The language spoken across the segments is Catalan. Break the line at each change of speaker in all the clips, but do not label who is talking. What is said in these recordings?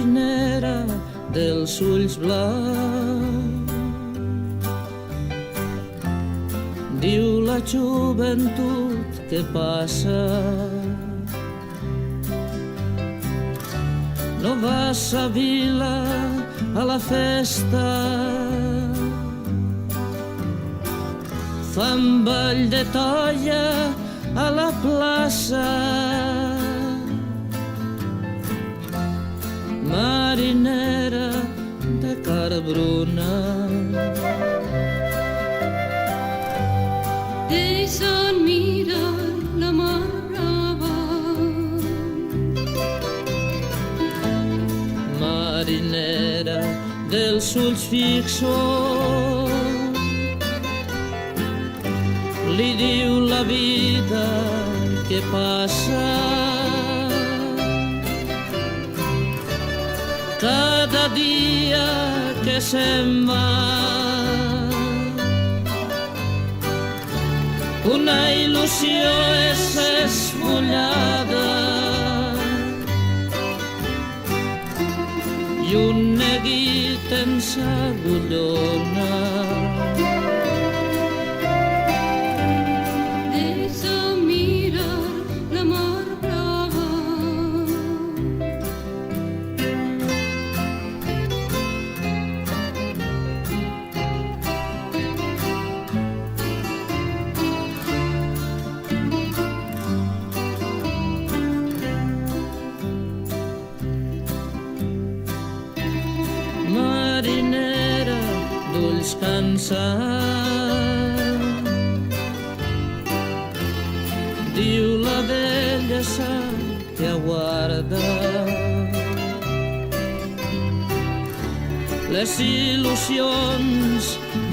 marinera dels ulls blaus. Diu la joventut que passa, no vas a Vila a la festa, fan ball de tolla a la plaça. Marinera de cara bruna,
deixa'n mirar la mar brava.
Marinera dels ulls fixos, li diu la vida que passa. Cada dia que se'n va, una il·lusió és esfullada i un neguit en s'agullona.
Deixa'm mirar la mar brava.
Marinera d'ulls cansats, diu la bellesa que aguarda. Les il·lusions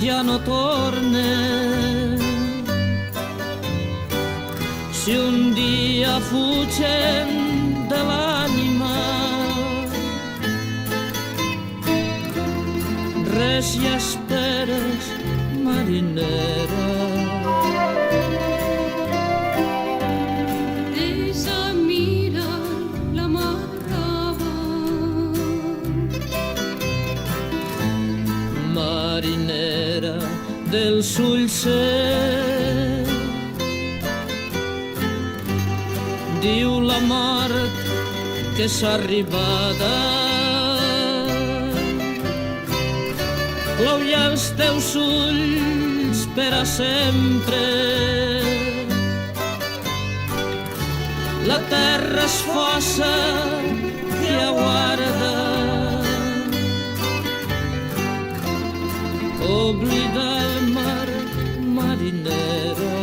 ja no tornen, si un dia fugen de l'ànima, res hi esperes, marinera.
Deixa'm mirar la mar brava.
Marinera dels ulls secs, diu la mort que s'ha arribada. Clou ja els teus ulls per a sempre, la terra és fossa que aguarda. Oblida el mar, marinera.